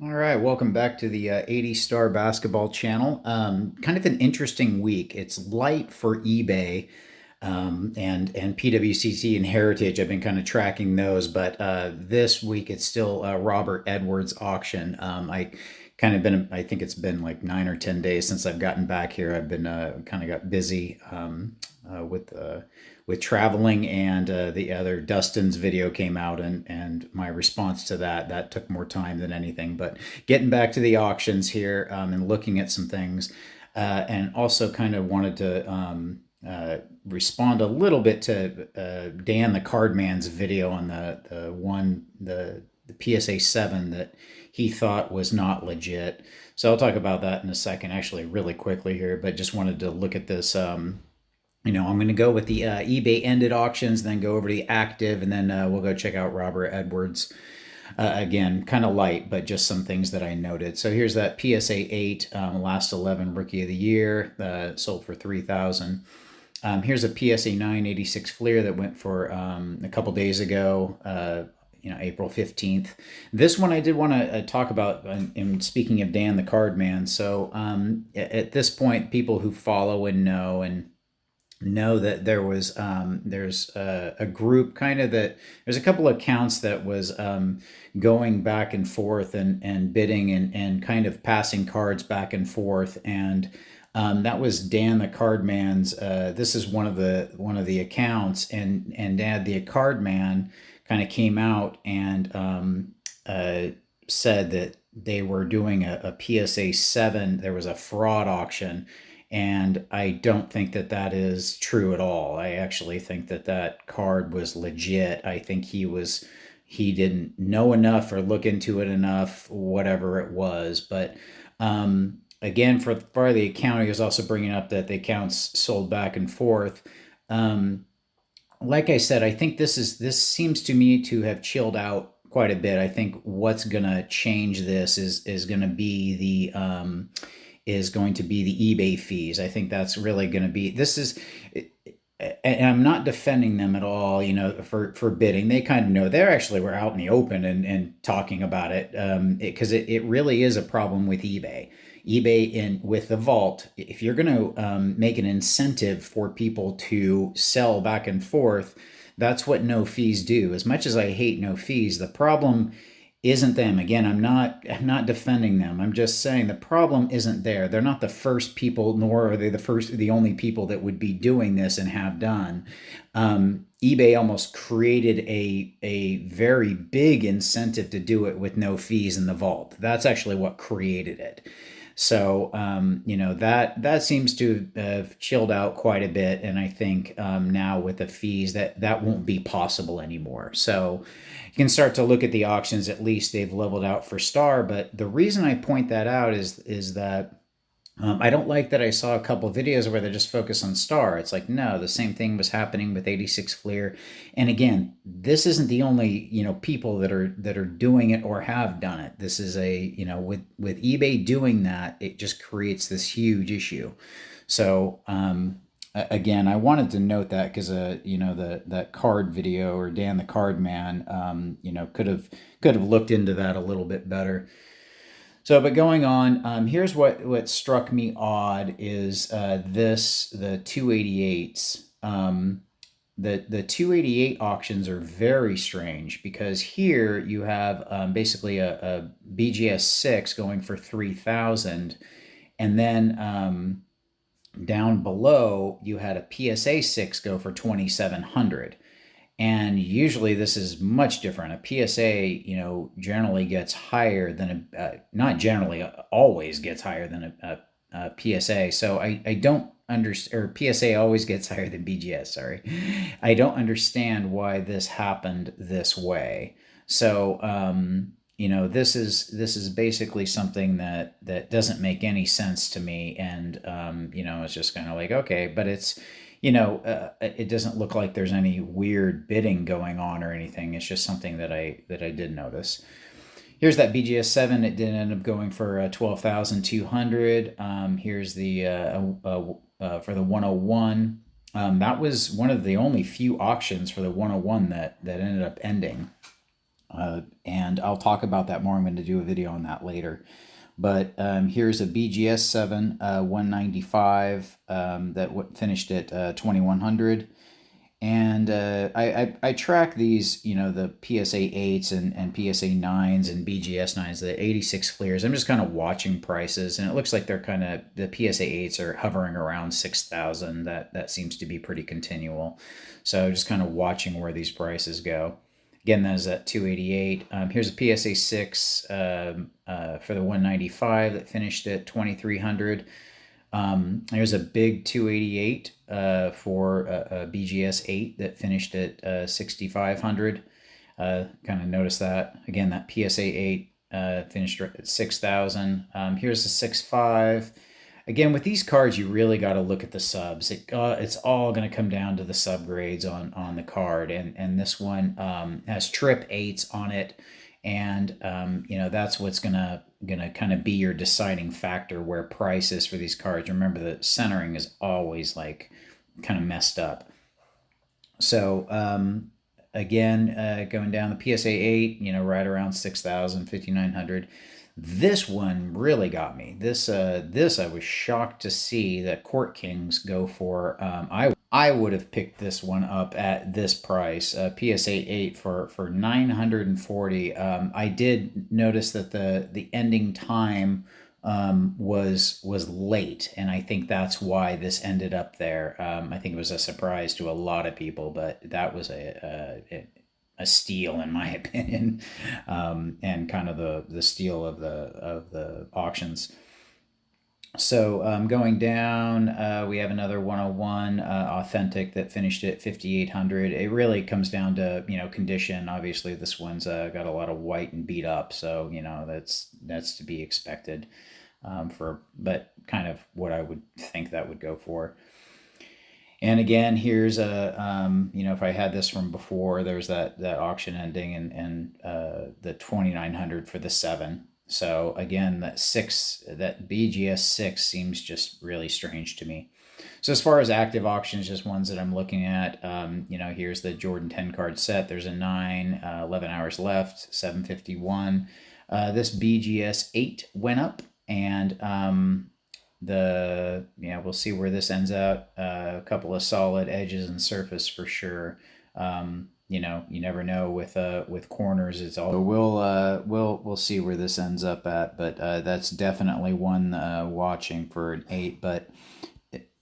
All right, welcome back to the 80 Star Basketball Channel. Kind of an interesting week. It's light for eBay and PWCC and Heritage. I've been kind of tracking those, but this week it's still Robert Edwards auction. I kind of been, I think it's been like 9 or 10 days since I've gotten back here. I've been kind of got busy with traveling, and the other Dustin's video came out, and my response to that took more time than anything. But getting back to the auctions here, and looking at some things, and also kind of wanted to respond a little bit to Dan the Cardman's video on the PSA 7 that he thought was not legit. So I'll talk about that in a second, actually, really quickly here. But just wanted to look at this. I'm going to go with the eBay ended auctions, then go over to the active, and then we'll go check out Robert Edwards. Again, kind of light, but just some things that I noted. So here's that PSA 8, last 11 Rookie of the Year, sold for 3,000. Here's a PSA 9 86 Fleer that went for a couple days ago, April 15th. This one I did want to talk about, in speaking of Dan the Card Man. So at this point, people who follow and know that there's a group kind of that there's a couple of accounts that was going back and forth and bidding and kind of passing cards back and forth, and that was Dan the Cardman's. This is one of the accounts, and Dad the Cardman kind of came out and said that they were doing a PSA 7. There was a fraud auction, and I don't think that that is true at all. I actually think that that card was legit. I think he didn't know enough or look into it enough, whatever it was. But again, for part of the account, he was also bringing up that the accounts sold back and forth. Like I said, I think this seems to me to have chilled out quite a bit. I think what's gonna change this is going to be the eBay fees. I think that's really going to be, this is, and I'm not defending them at all, for bidding. They kind of know, they actually were out in the open and talking about it, because it really is a problem with eBay. With the vault, if you're going to make an incentive for people to sell back and forth, that's what no fees do. As much as I hate no fees, the problem isn't them. Again, I'm not defending them. I'm just saying the problem isn't there. They're not the first people, nor are they the only people that would be doing this and have done. eBay almost created a very big incentive to do it with no fees in the vault. That's actually what created it. So that seems to have chilled out quite a bit, and I think now with the fees that won't be possible anymore. So you can start to look at the auctions. At least they've leveled out for Star. But the reason I point that out is that I don't like that I saw a couple of videos where they just focus on Star. It's like, no, the same thing was happening with 86 Fleer. And again, this isn't the only, people that are doing it or have done it. This is with eBay doing that, it just creates this huge issue. So, again, I wanted to note that because that card video, or Dan the Card Man, could have looked into that a little bit better. So, but going on, here's what struck me odd is the 288s. The 288 auctions are very strange, because here you have basically a BGS 6 going for 3,000, and then down below you had a PSA 6 go for 2,700. And usually this is much different. A PSA, generally gets higher than not generally, always gets higher than a PSA. So I don't understand, or PSA always gets higher than BGS. Sorry, I don't understand why this happened this way. So this is basically something that doesn't make any sense to me, and it's just kind of like, okay, but it's it doesn't look like there's any weird bidding going on or anything. It's just something that I did notice. Here's that BGS 7. It did end up going for 12,200. Here's the for the 101. That was one of the only few auctions for the 101 that ended up ending. And I'll talk about that more. I'm going to do a video on that later. But here's a BGS 7 195 that finished at 2100. And I track these, you know, the PSA 8s and PSA 9s and BGS 9s, the 86 Fleers. I'm just kind of watching prices, and it looks like they're kind of, the PSA 8s are hovering around 6,000. That seems to be pretty continual. So just kind of watching where these prices go. Again, that is at 288. Here's a PSA 6 for the 195 that finished at 2,300. There's a big 288 for a BGS 8 that finished at 6,500. Kind of notice that. Again, that PSA 8 finished at 6,000. Here's the 6.5. Again, with these cards, you really got to look at the subs. It's all going to come down to the subgrades on the card, and this one has trip 8s on it, and you know, that's what's gonna kind of be your deciding factor where price is for these cards. Remember, the centering is always like kind of messed up. So again, going down, the PSA 8, you know, right around 6,000, 5,900. This one really got me. This I was shocked to see that Court Kings go for. I would have picked this one up at this price, PSA 8 for 940. I did notice that the ending time was late, and I think that's why this ended up there. I think it was a surprise to a lot of people, but that was a steal in my opinion, and kind of the steal of the auctions. So going down, we have another 101 authentic that finished at 5,800. It really comes down to, you know, condition. Obviously, this one's got a lot of white and beat up, so you know, that's to be expected, but kind of what I would think that would go for. And again, here's a, you know, if I had this from before, there's that auction ending, and the 2,900 for the 7. So again, that BGS 6 seems just really strange to me. So as far as active auctions, just ones that I'm looking at, you know, here's the Jordan 10 card set. There's a 9, 11 hours left, 751. This BGS 8 went up, and we'll see where this ends out. A couple of solid edges and surface for sure. You know, you never know with corners. It's all. So we'll see where this ends up at, but that's definitely one watching for an 8. But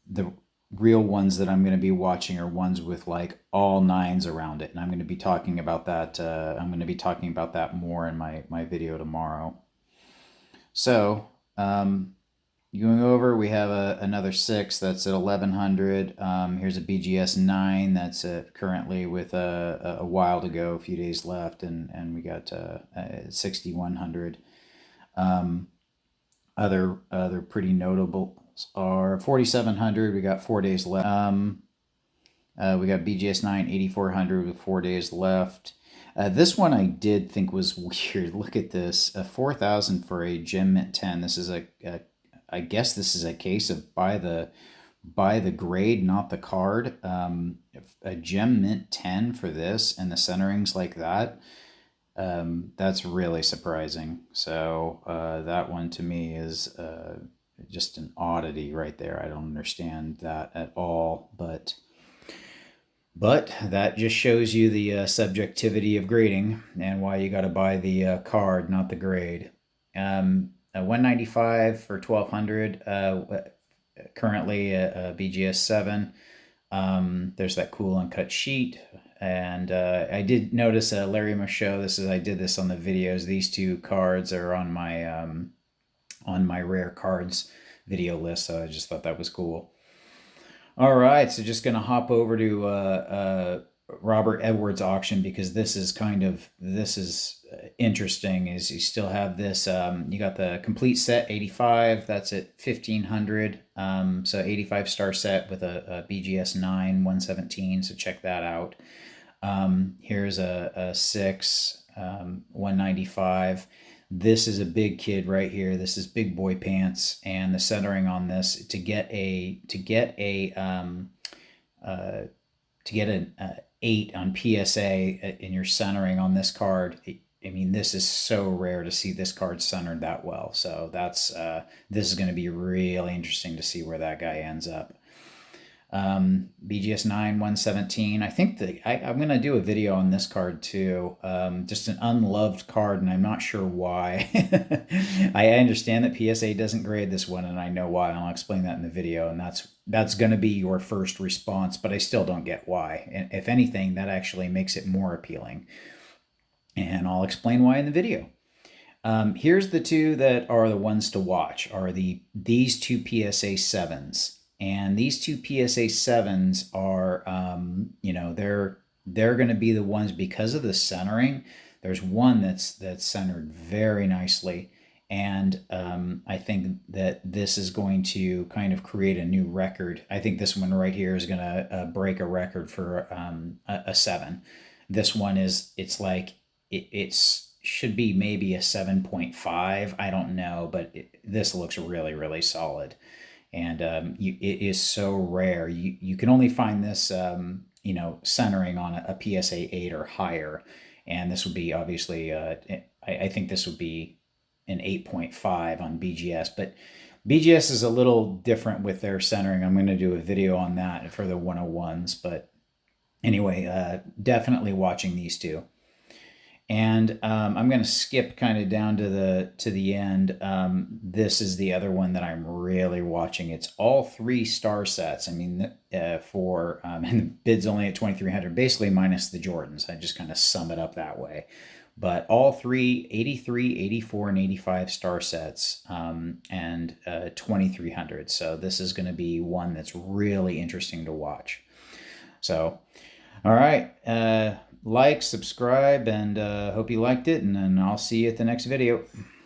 the real ones that I'm going to be watching are ones with like all 9s around it, and I'm going to be talking about that. I'm going to be talking about that more in my video tomorrow. So. Going over, we have another 6 that's at 1,100. Here's a BGS 9 that's currently with a while to go, a few days left, and we got 6,100. Other pretty notables are 4,700. We got 4 days left. We got BGS 9 8,400 with 4 days left. This one I did think was weird. Look at this, 4,000 for a Gem Mint 10. This is I guess this is a case of buy the grade, not the card. A Gem Mint 10 for this, and the centering's like that. That's really surprising. So that one to me is just an oddity right there. I don't understand that at all, but that just shows you the subjectivity of grading and why you got to buy the card, not the grade. 195 for 1,200. Currently a BGS 7. There's that cool uncut sheet, and I did notice Larry Michaud. I did this on the videos. These 2 cards are on my rare cards video list, so I just thought that was cool. All right, so just gonna hop over to Robert Edwards auction, because this is interesting. Is you still have this, you got the complete set 85, that's at 1,500. So 85 star set with a BGS 9 117, so check that out. Here's a 6 195. This is a big kid right here. This is big boy pants, and the centering on this to get an 8 on PSA in your centering on this card, I mean, this is so rare to see this card centered that well. So that's this is going to be really interesting to see where that guy ends up. BGS 9 117. I think that I'm going to do a video on this card too. Just an unloved card, and I'm not sure why. I understand that PSA doesn't grade this one, and I know why. And I'll explain that in the video, and that's going to be your first response, but I still don't get why. And if anything, that actually makes it more appealing. And I'll explain why in the video. Here's the two that are the ones to watch, are these two PSA 7s. And these two PSA 7s are, they're going to be the ones because of the centering. There's one that's centered very nicely. And I think that this is going to kind of create a new record. I think this one right here is going to break a record for a 7. This one it's like, it's should be maybe a 7.5. I don't know, but this looks really, really solid. And it is so rare. You can only find this, centering on a PSA 8 or higher. And this would be obviously, I think this would be an 8.5 on BGS. But BGS is a little different with their centering. I'm going to do a video on that for the 101s. But anyway, definitely watching these two. And I'm going to skip kind of down to the end. This is the other one that I'm really watching. It's all 3 star sets. I mean, and the bid's only at 2,300, basically minus the Jordans. I just kind of sum it up that way. But all 3, 83, 84, and 85 star sets, and 2,300. So this is going to be one that's really interesting to watch. So, all right. Like, subscribe, and hope you liked it, and then I'll see you at the next video.